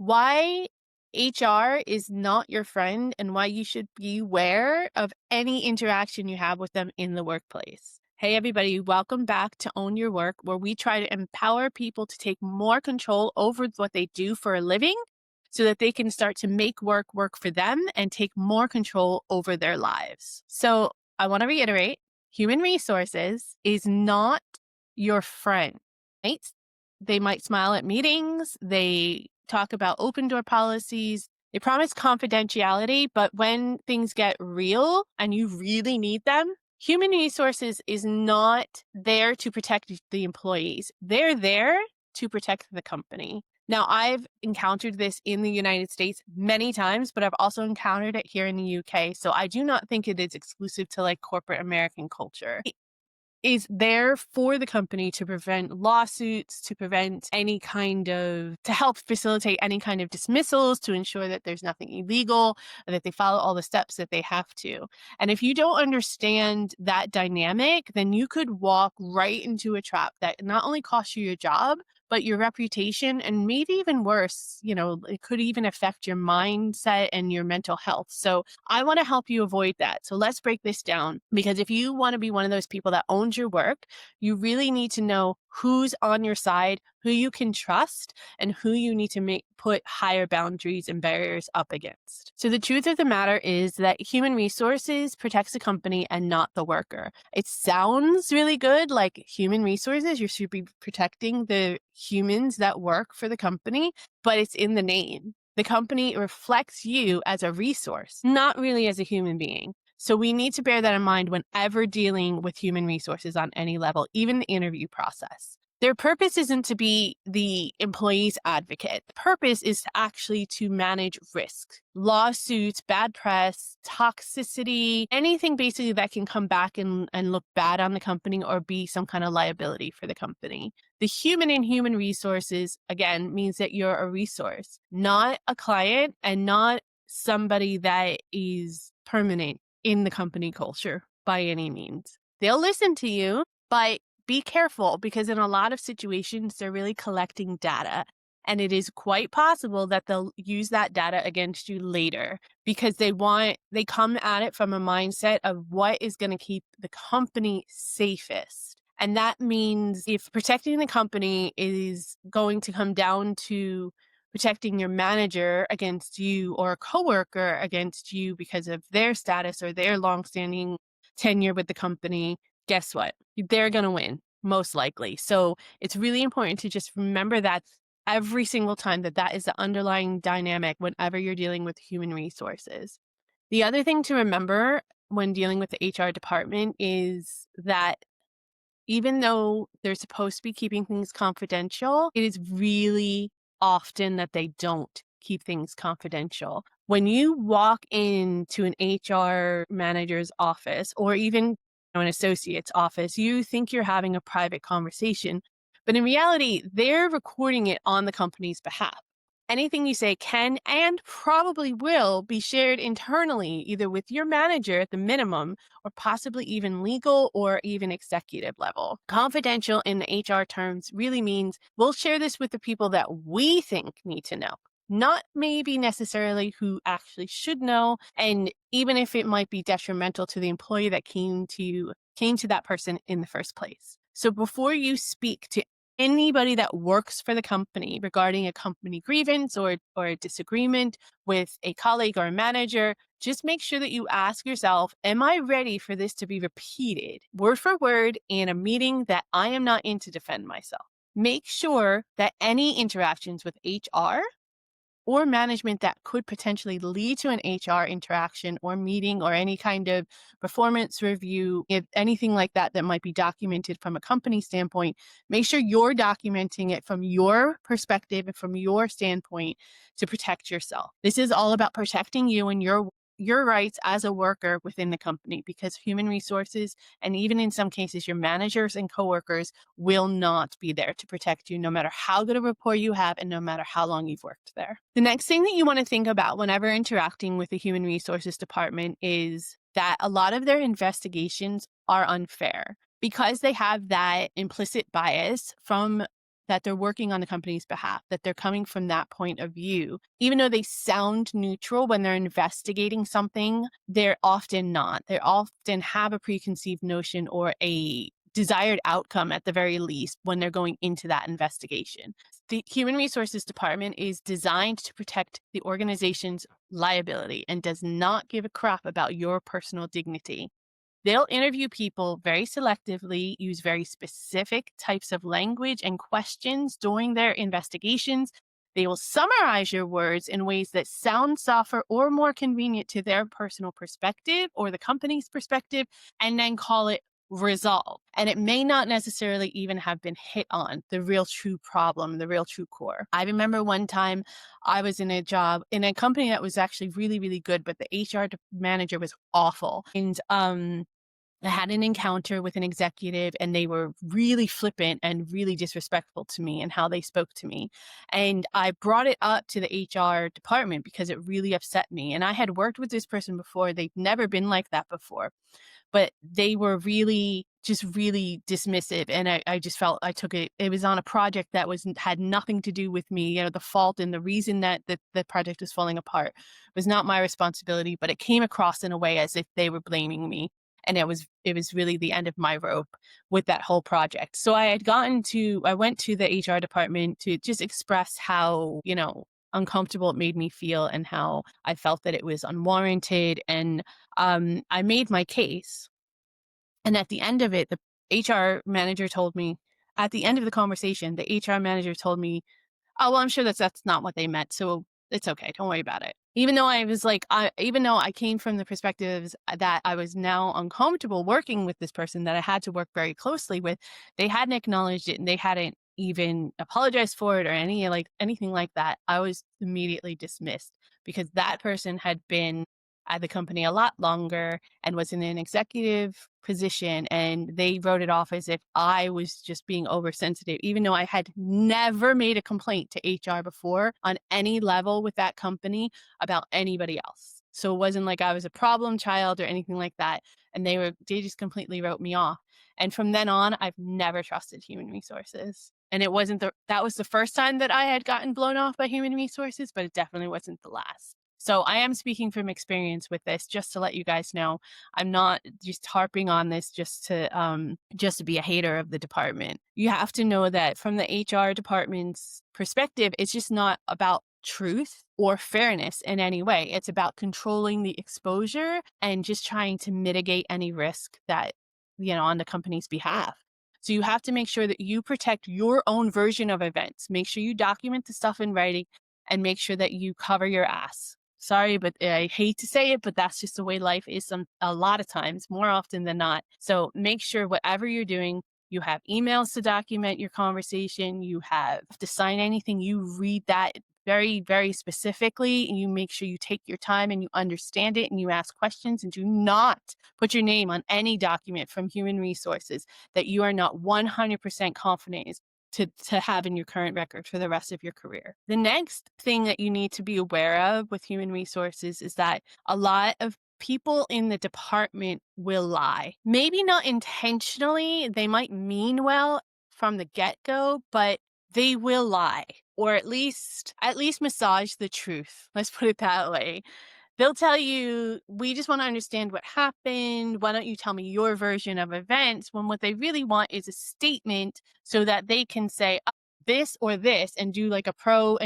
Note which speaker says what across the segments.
Speaker 1: why HR is not your friend and why you should beware of any interaction you have with them in the workplace. Hey, everybody, welcome back to Own Your Work, where we try to empower people to take more control over what they do for a living so that they can start to make work work for them and take more control over their lives. So I want to reiterate, human resources is not your friend, right? They might smile at meetings. They talk about open door policies. They promise confidentiality, but when things get real and you really need them, human resources is not there to protect the employees. They're there to protect the company. Now, I've encountered this in the United States many times, but I've also encountered it here in the UK. So I do not think it is exclusive to like corporate American culture is there for the company to prevent lawsuits, to prevent any kind of, to help facilitate any kind of dismissals, to ensure that there's nothing illegal, and that they follow all the steps that they have to. And if you don't understand that dynamic, then you could walk right into a trap that not only costs you your job, but your reputation, and maybe even worse, it could even affect your mindset and your mental health. So I want to help you avoid that. So let's break this down, because if you want to be one of those people that owns your work, you really need to know who's on your side, who you can trust, and who you need to put higher boundaries and barriers up against. So the truth of the matter is that human resources protects the company and not the worker. It sounds really good, like human resources, you should be protecting the humans that work for the company, but it's in the name. The company reflects you as a resource, not really as a human being. So we need to bear that in mind whenever dealing with human resources on any level, even the interview process. Their purpose isn't to be the employee's advocate. The purpose is actually to manage risk, lawsuits, bad press, toxicity, anything basically that can come back and look bad on the company or be some kind of liability for the company. The human in human resources, again, means that you're a resource, not a client and not somebody that is permanent in the company culture by any means. They'll listen to you, but be careful, because in a lot of situations, they're really collecting data. And it is quite possible that they'll use that data against you later, because they come at it from a mindset of what is going to keep the company safest. And that means if protecting the company is going to come down to protecting your manager against you or a coworker against you because of their status or their longstanding tenure with the company, guess what? They're going to win, most likely. So it's really important to just remember that every single time, that is the underlying dynamic whenever you're dealing with human resources. The other thing to remember when dealing with the HR department is that even though they're supposed to be keeping things confidential, it is really often that they don't keep things confidential. When you walk into an HR manager's office or even an associate's office, you think you're having a private conversation, but in reality, they're recording it on the company's behalf. Anything you say can and probably will be shared internally, either with your manager at the minimum, or possibly even legal or even executive level. Confidential in the HR terms really means we'll share this with the people that we think need to know, not maybe necessarily who actually should know. And even if it might be detrimental to the employee that came to that person in the first place. So before you speak to anybody that works for the company regarding a company grievance or a disagreement with a colleague or a manager, just make sure that you ask yourself, am I ready for this to be repeated word for word in a meeting that I am not in to defend myself? Make sure that any interactions with HR or management that could potentially lead to an HR interaction or meeting or any kind of performance review, if anything like that might be documented from a company standpoint, make sure you're documenting it from your perspective and from your standpoint to protect yourself. This is all about protecting you and your rights as a worker within the company, because human resources, and even in some cases your managers and coworkers, will not be there to protect you no matter how good a rapport you have and no matter how long you've worked there. The next thing that you want to think about whenever interacting with the human resources department is that a lot of their investigations are unfair, because they have that implicit bias from that they're working on the company's behalf, that they're coming from that point of view. Even though they sound neutral when they're investigating something, they're often not. They often have a preconceived notion or a desired outcome at the very least when they're going into that investigation. The Human Resources Department is designed to protect the organization's liability and does not give a crap about your personal dignity. They'll interview people very selectively, use very specific types of language and questions during their investigations. They will summarize your words in ways that sound softer or more convenient to their personal perspective or the company's perspective, and then call it resolved. And it may not necessarily even have been hit on the real true problem, the real true core. I remember one time I was in a job in a company that was actually really, really good, but the HR manager was awful. And I had an encounter with an executive and they were really flippant and really disrespectful to me and how they spoke to me. And I brought it up to the HR department because it really upset me. And I had worked with this person before. They'd never been like that before, but they were really dismissive. And I just felt I took it. It was on a project that had nothing to do with me. You know, the fault and the reason that the project was falling apart was not my responsibility, but it came across in a way as if they were blaming me. And it was really the end of my rope with that whole project. So I went to the HR department to just express how, uncomfortable it made me feel and how I felt that it was unwarranted. And I made my case. And at the end of it, the HR manager told me, at the end of the conversation, the HR manager told me, "Oh, well, I'm sure that's not what they meant, so it's okay, don't worry about it." Even though I was like, even though I came from the perspectives that I was now uncomfortable working with this person that I had to work very closely with, they hadn't acknowledged it and they hadn't even apologized for it or anything like that. I was immediately dismissed because that person had been at the company a lot longer and was in an executive position, and they wrote it off as if I was just being oversensitive, even though I had never made a complaint to HR before on any level with that company about anybody else. So it wasn't like I was a problem child or anything like that. And they just completely wrote me off. And from then on, I've never trusted human resources. And that was the first time that I had gotten blown off by human resources, but it definitely wasn't the last. So I am speaking from experience with this, just to let you guys know. I'm not just harping on this just to be a hater of the department. You have to know that from the HR department's perspective, it's just not about truth or fairness in any way. It's about controlling the exposure and just trying to mitigate any risk that, on the company's behalf. So you have to make sure that you protect your own version of events. Make sure you document the stuff in writing and make sure that you cover your ass. Sorry, but I hate to say it, but that's just the way life is a lot of times, more often than not. So make sure whatever you're doing, you have emails to document your conversation. You have to sign anything. You read that very, very specifically, and you make sure you take your time and you understand it and you ask questions, and do not put your name on any document from human resources that you are not 100% confident is to have in your current record for the rest of your career. The next thing that you need to be aware of with human resources is that a lot of people in the department will lie. Maybe not intentionally, they might mean well from the get-go, but they will lie, or at least massage the truth. Let's put it that way. They'll tell you, "We just want to understand what happened. Why don't you tell me your version of events?" When what they really want is a statement so that they can say, this or this, and do like a pro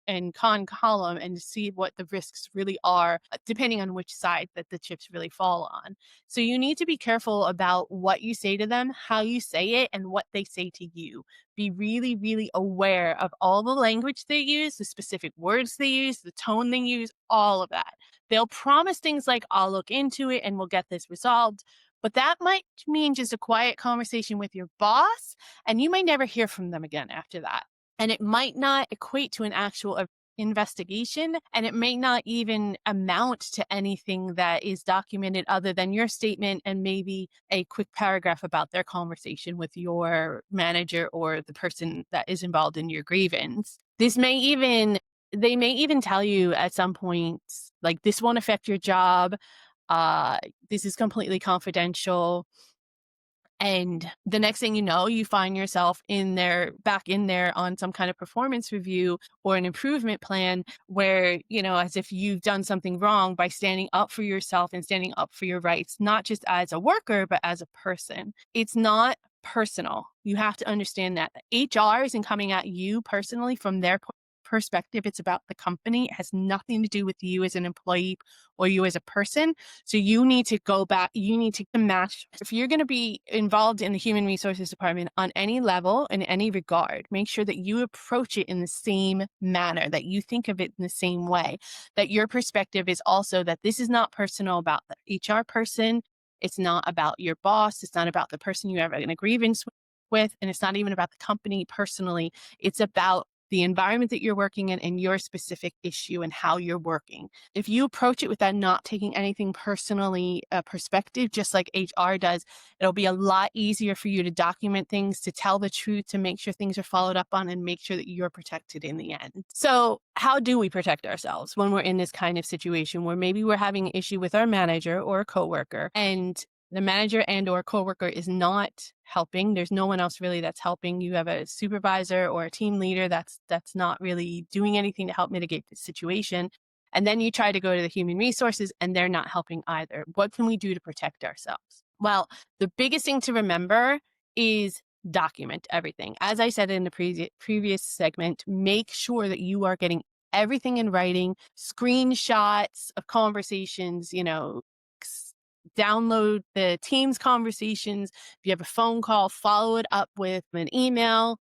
Speaker 1: and con column and see what the risks really are, depending on which side that the chips really fall on. So you need to be careful about what you say to them, how you say it, and what they say to you. Be really, really aware of all the language they use, the specific words they use, the tone they use, all of that. They'll promise things like, "I'll look into it and we'll get this resolved." But that might mean just a quiet conversation with your boss, and you might never hear from them again after that. And it might not equate to an actual investigation, and it may not even amount to anything that is documented other than your statement and maybe a quick paragraph about their conversation with your manager or the person that is involved in your grievance. They may even tell you at some point, like, "This won't affect your job. This is completely confidential." And the next thing you know, you find yourself back in there on some kind of performance review or an improvement plan where, as if you've done something wrong by standing up for yourself and standing up for your rights, not just as a worker, but as a person. It's not personal. You have to understand that HR isn't coming at you personally from their perspective. It's about the company. It has nothing to do with you as an employee or you as a person. So you need to go back, you need to match. If you're going to be involved in the human resources department on any level, in any regard, make sure that you approach it in the same manner, that you think of it in the same way, that your perspective is also that this is not personal about the HR person. It's not about your boss. It's not about the person you have a grievance with. And it's not even about the company personally. It's about the environment that you're working in and your specific issue and how you're working. If you approach it with that not taking anything personally perspective, just like HR does, it'll be a lot easier for you to document things, to tell the truth, to make sure things are followed up on and make sure that you're protected in the end. So how do we protect ourselves when we're in this kind of situation where maybe we're having an issue with our manager or a coworker and the manager and or coworker is not helping? There's no one else really that's helping. You have a supervisor or a team leader that's not really doing anything to help mitigate the situation. And then you try to go to the human resources and they're not helping either. What can we do to protect ourselves? Well, the biggest thing to remember is document everything. As I said in the previous segment, make sure that you are getting everything in writing, screenshots of conversations, download the Teams conversations. If you have a phone call, follow it up with an email.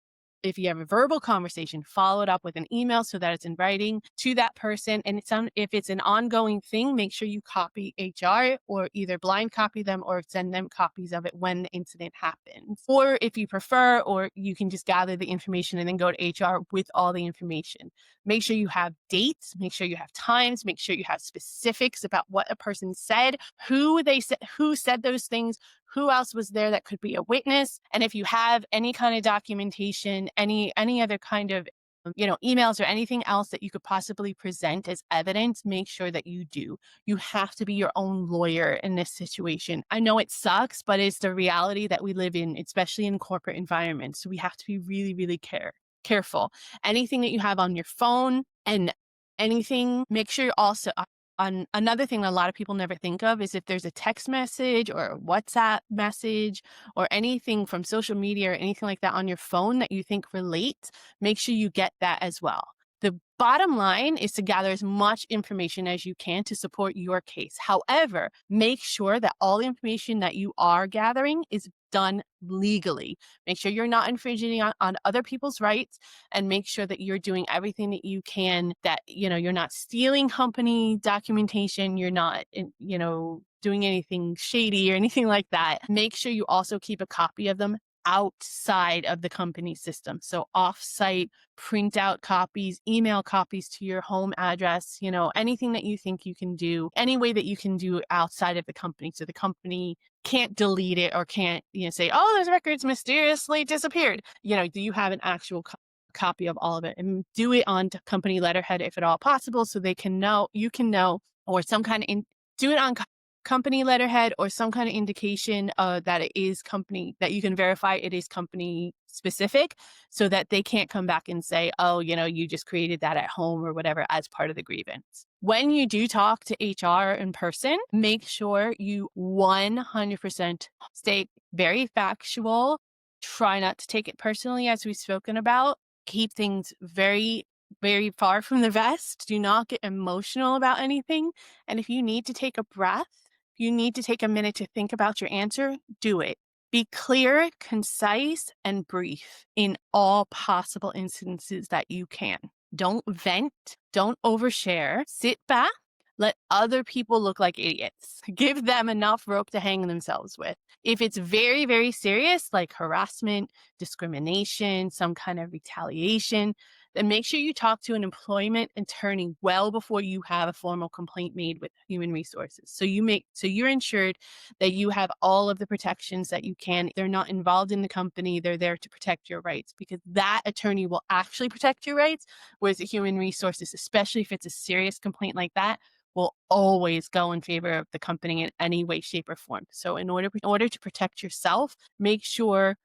Speaker 1: If you have a verbal conversation, follow it up with an email so that it's in writing to that person. And if it's an ongoing thing, make sure you copy HR or either blind copy them or send them copies of it when the incident happens. Or if you prefer, or you can just gather the information and then go to HR with all the information. Make sure you have dates, make sure you have times, make sure you have specifics about what a person said, who said those things, who else was there that could be a witness. And if you have any kind of documentation, any other kind of emails or anything else that you could possibly present as evidence, make sure that you do. You have to be your own lawyer in this situation. I know it sucks, but it's the reality that we live in, especially in corporate environments. So we have to be really, really careful. Anything that you have on your phone and anything, make sure you also on another thing that a lot of people never think of is if there's a text message or a WhatsApp message or anything from social media or anything like that on your phone that you think relates, make sure you get that as well. The bottom line is to gather as much information as you can to support your case. However, make sure that all the information that you are gathering is done legally. Make sure you're not infringing on other people's rights and make sure that you're doing everything that you can, that, you're not stealing company documentation, you're not, doing anything shady or anything like that. Make sure you also keep a copy of them outside of the company system. So off-site, print out copies, email copies to your home address, anything that you think you can do, any way that you can do outside of the company. So the company can't delete it or can't, say, oh, those records mysteriously disappeared. Do you have an actual copy of all of it? And do it on company letterhead if at all possible so they can know, you can know, or some kind of, do it on company letterhead or some kind of indication that it is company, that you can verify it is company specific so that they can't come back and say, oh, you just created that at home or whatever as part of the grievance. When you do talk to HR in person, make sure you 100% stay very factual. Try not to take it personally, as we've spoken about. Keep things very, very far from the vest. Do not get emotional about anything. And if you need to take a breath, you need to take a minute to think about your answer, do it. Be clear, concise, and brief in all possible instances that you can. Don't vent, don't overshare. Sit back, let other people look like idiots. Give them enough rope to hang themselves with. If it's very, very serious, like harassment, discrimination, some kind of retaliation, then make sure you talk to an employment attorney well before you have a formal complaint made with human resources. So you're ensured that you have all of the protections that you can. They're not involved in the company. They're there to protect your rights, because that attorney will actually protect your rights. Whereas the human resources, especially if it's a serious complaint like that, will always go in favor of the company in any way, shape, or form. So in order to protect yourself, make sure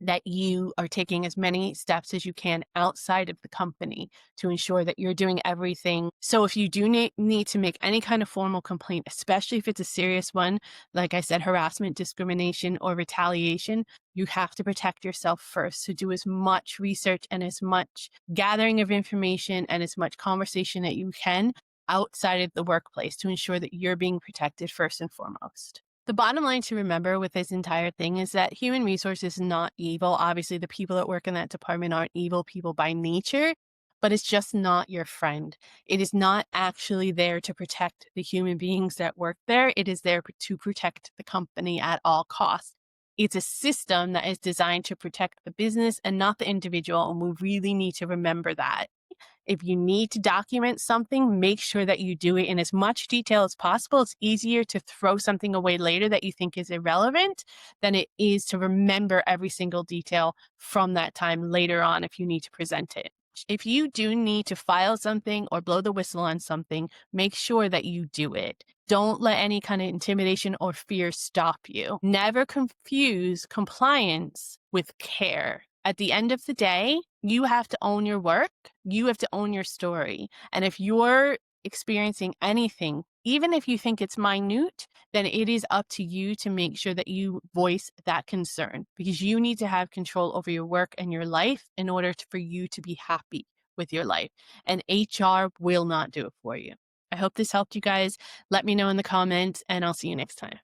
Speaker 1: that you are taking as many steps as you can outside of the company to ensure that you're doing everything. So if you do need to make any kind of formal complaint, especially if it's a serious one, like I said, harassment, discrimination, or retaliation, you have to protect yourself first. So do as much research and as much gathering of information and as much conversation that you can outside of the workplace to ensure that you're being protected first and foremost. The bottom line to remember with this entire thing is that human resources is not evil. Obviously, the people that work in that department aren't evil people by nature, but it's just not your friend. It is not actually there to protect the human beings that work there. It is there to protect the company at all costs. It's a system that is designed to protect the business and not the individual. And we really need to remember that. If you need to document something, make sure that you do it in as much detail as possible. It's easier to throw something away later that you think is irrelevant than it is to remember every single detail from that time later on if you need to present it. If you do need to file something or blow the whistle on something, make sure that you do it. Don't let any kind of intimidation or fear stop you. Never confuse compliance with care. At the end of the day, you have to own your work. You have to own your story. And if you're experiencing anything, even if you think it's minute, then it is up to you to make sure that you voice that concern because you need to have control over your work and your life in order for you to be happy with your life. And HR will not do it for you. I hope this helped you guys. Let me know in the comments and I'll see you next time.